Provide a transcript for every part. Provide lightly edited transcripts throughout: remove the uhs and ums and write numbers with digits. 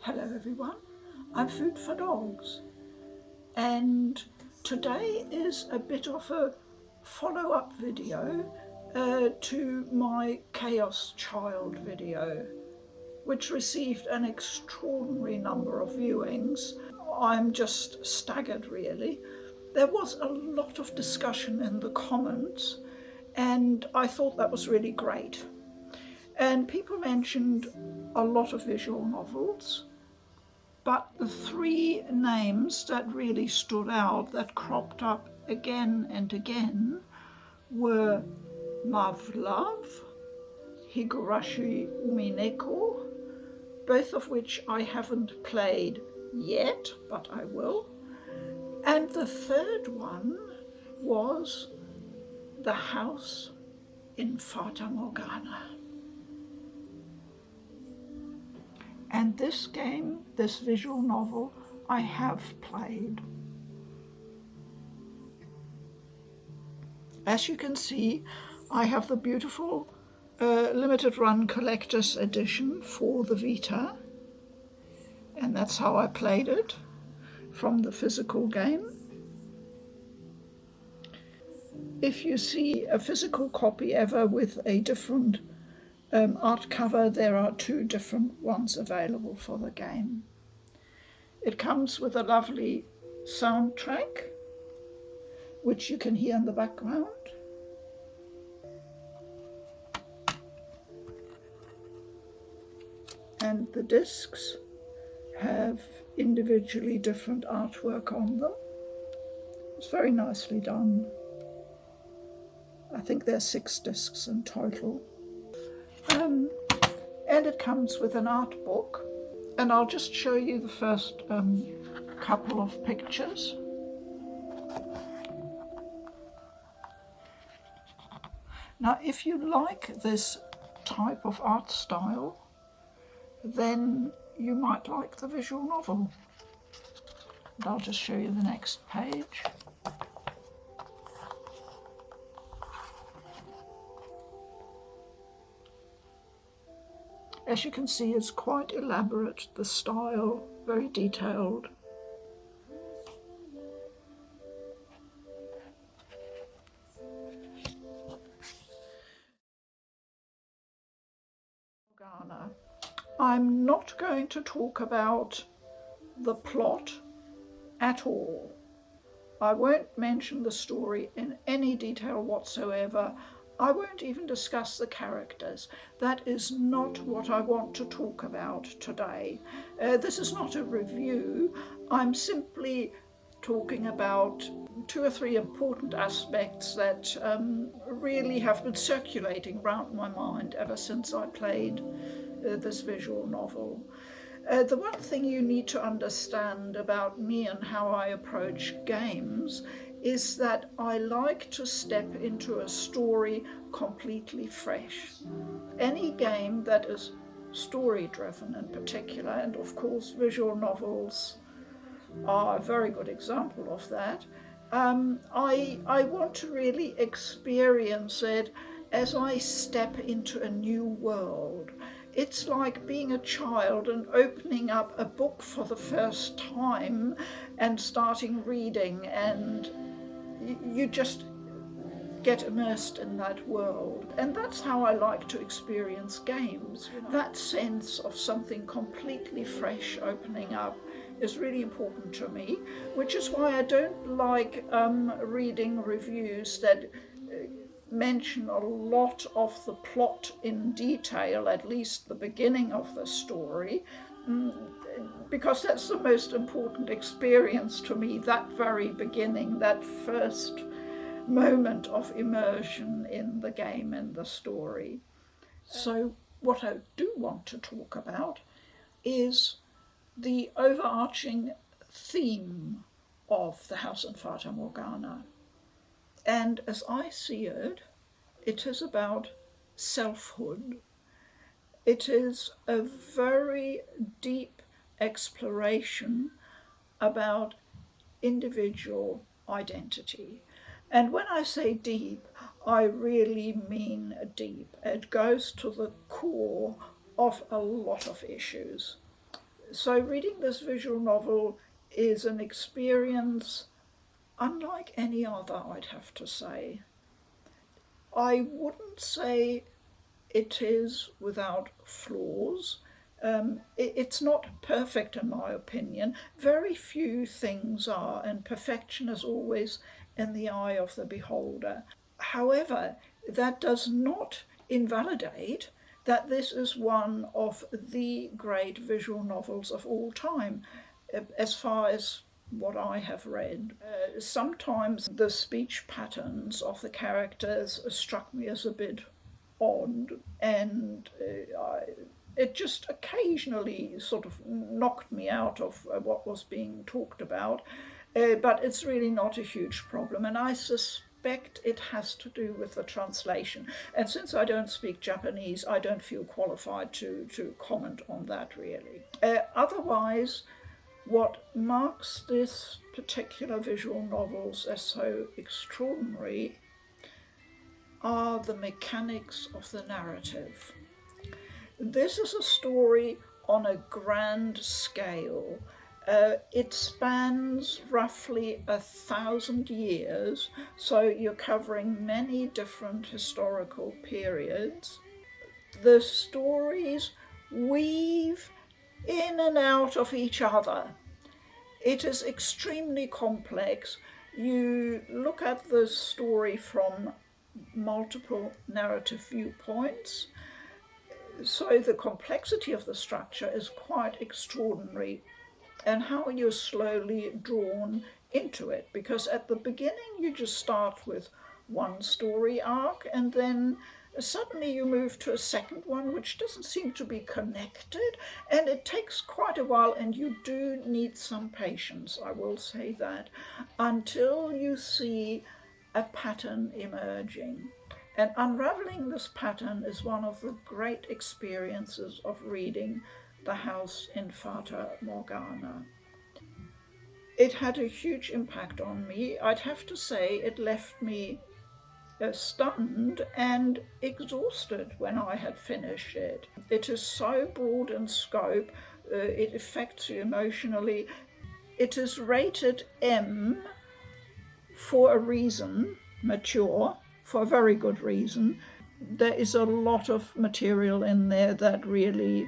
Hello everyone, I'm Food for Dogs, and today is a bit of a follow-up video to my Chaos Child video, which received an extraordinary number of viewings. I'm just staggered really. There was a lot of discussion in the comments and I thought that was really great. And people mentioned a lot of visual novels, but the three names that really stood out, that cropped up again and again, were Love Love, Higurashi Umineko, both of which I haven't played yet, but I will. And the third one was The House in Fata Morgana. And this game, this visual novel, I have played. As you can see, I have the beautiful limited run collector's edition for the Vita, and that's how I played it from the physical game. If you see a physical copy ever with a different art cover, there are two different ones available for the game. It comes with a lovely soundtrack, which you can hear in the background. And the discs have individually different artwork on them. It's very nicely done. I think there's 6 discs in total. And it comes with an art book. And I'll just show you the first couple of pictures. Now, if you like this type of art style, then you might like the visual novel. And I'll just show you the next page. As you can see, it's quite elaborate, the style, very detailed. Morgana. I'm not going to talk about the plot at all. I won't mention the story in any detail whatsoever. I won't even discuss the characters. That is not what I want to talk about today. This is not a review. I'm simply talking about 2 or 3 important aspects that really have been circulating around my mind ever since I played this visual novel. The one thing you need to understand about me and how I approach games is that I like to step into a story completely fresh. Any game that is story driven in particular, and of course visual novels are a very good example of that, I want to really experience it as I step into a new world. It's like being a child and opening up a book for the first time and starting reading, and you just get immersed in that world. And that's how I like to experience games. That sense of something completely fresh opening up is really important to me, which is why I don't like reading reviews that mention a lot of the plot in detail, at least the beginning of the story, because that's the most important experience to me, that very beginning, that first moment of immersion in the game and the story. So what I do want to talk about is the overarching theme of The House in Fata Morgana. And as I see it, it is about selfhood. It is a very deep exploration about individual identity. And when I say deep, I really mean deep. It goes to the core of a lot of issues. So reading this visual novel is an experience unlike any other, I'd have to say. I wouldn't say it is without flaws. It's not perfect, in my opinion. Very few things are, and perfection is always in the eye of the beholder. However, that does not invalidate that this is one of the great visual novels of all time, as far as what I have read. Sometimes the speech patterns of the characters struck me as a bit odd, and it just occasionally sort of knocked me out of what was being talked about. But it's really not a huge problem, and I suspect it has to do with the translation. And since I don't speak Japanese, I don't feel qualified to comment on that really. Otherwise, what marks this particular visual novels as so extraordinary are the mechanics of the narrative. This is a story on a grand scale. It spans roughly 1,000 years, so you're covering many different historical periods. The stories weave in and out of each other. It is extremely complex. You look at the story from multiple narrative viewpoints, so the complexity of the structure is quite extraordinary, and how you're slowly drawn into it, because at the beginning you just start with one story arc, and then suddenly you move to a second one which doesn't seem to be connected, and it takes quite a while, and you do need some patience, I will say that, until you see a pattern emerging. And unraveling this pattern is one of the great experiences of reading The House in Fata Morgana. It had a huge impact on me. I'd have to say it left me stunned and exhausted when I had finished it. It is so broad in scope, it affects you emotionally. It is rated M for a reason, mature, for a very good reason. There is a lot of material in there that really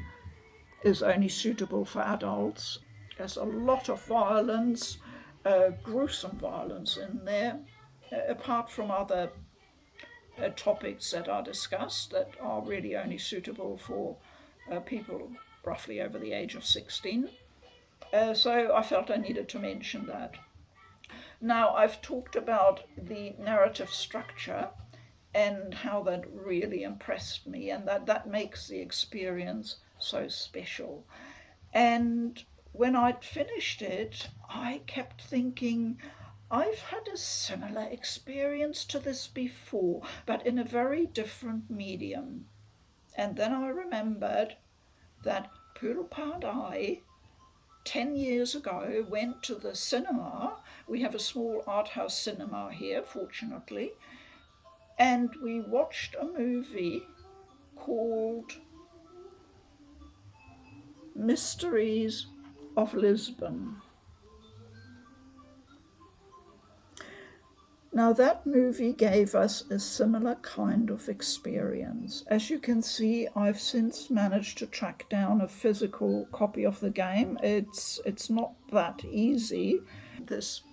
is only suitable for adults. There's a lot of violence, gruesome violence in there, apart from other topics that are discussed that are really only suitable for people roughly over the age of 16. So I felt I needed to mention that. Now, I've talked about the narrative structure and how that really impressed me, and that makes the experience so special. And when I'd finished it, I kept thinking, I've had a similar experience to this before, but in a very different medium. And then I remembered that PoodlePa and I, 10 years ago, went to the cinema. We have a small art house cinema here, fortunately, and we watched a movie called Mysteries of Lisbon. Now, that movie gave us a similar kind of experience. As you can see, I've since managed to track down a physical copy of the game. It's not that easy. This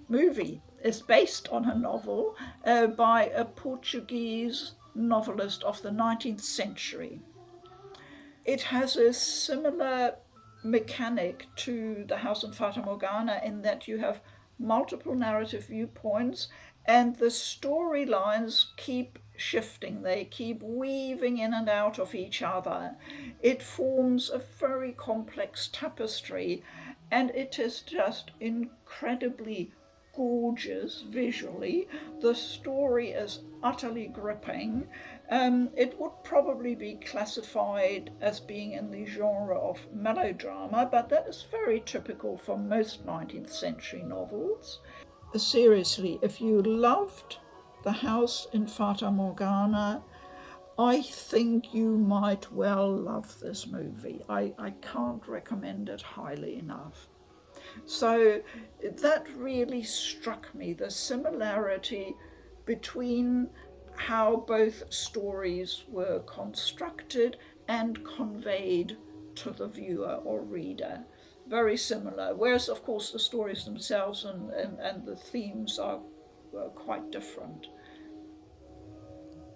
movie is based on a novel by a Portuguese novelist of the 19th century. It has a similar mechanic to The House in Fata Morgana in that you have multiple narrative viewpoints, and the storylines keep shifting, they keep weaving in and out of each other. It forms a very complex tapestry, and it is just incredibly gorgeous visually. The story is utterly gripping. It would probably be classified as being in the genre of melodrama, but that is very typical for most 19th century novels. Seriously, if you loved The House in Fata Morgana, I think you might well love this movie. I can't recommend it highly enough. So that really struck me, the similarity between how both stories were constructed and conveyed to the viewer or reader. Very similar, whereas of course the stories themselves and the themes were quite different.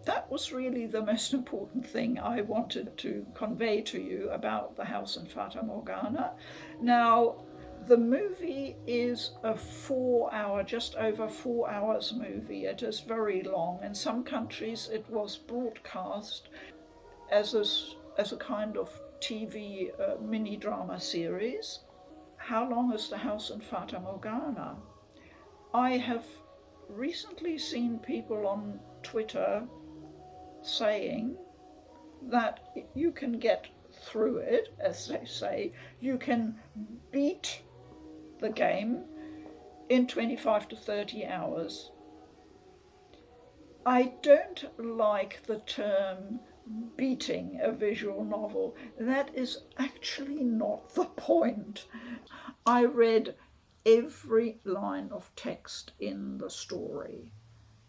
That was really the most important thing I wanted to convey to you about the house in Fata Morgana. Now, the movie is a 4 hour, just over 4 hours movie. It is very long. In some countries, it was broadcast as a kind of TV mini drama series. How long is the house in Fata Morgana? I have recently seen people on Twitter saying that you can get through it, as they say, you can beat the game in 25 to 30 hours. I don't like the term beating a visual novel. That is actually not the point. I read every line of text in the story.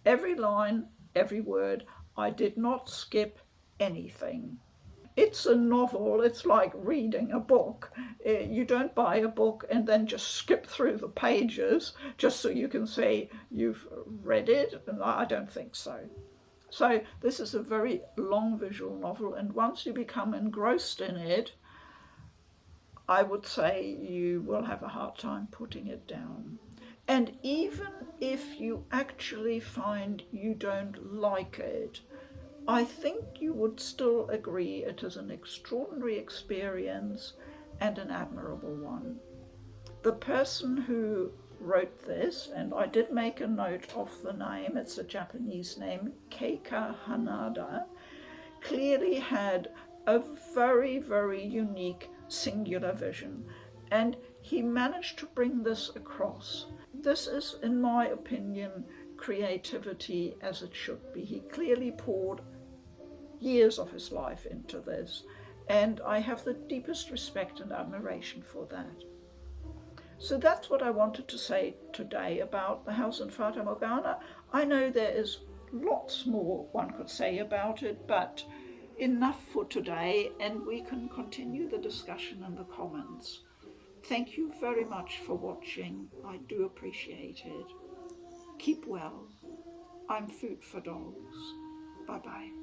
Every line, every word. I did not skip anything. It's a novel, it's like reading a book. You don't buy a book and then just skip through the pages just so you can say you've read it. I don't think so. So this is a very long visual novel, and once you become engrossed in it, I would say you will have a hard time putting it down. And even if you actually find you don't like it, I think you would still agree it is an extraordinary experience and an admirable one. The person who wrote this, and I did make a note of the name, it's a Japanese name, Keika Hanada, clearly had a very, very unique, singular vision, and he managed to bring this across. This is, in my opinion, creativity as it should be. He clearly poured years of his life into this, and I have the deepest respect and admiration for that. So that's what I wanted to say today about the house in Fata Morgana. I know there is lots more one could say about it, but enough for today, and we can continue the discussion in the comments. Thank you very much for watching. I do appreciate it. Keep well. I'm Food for Dogs. Bye bye.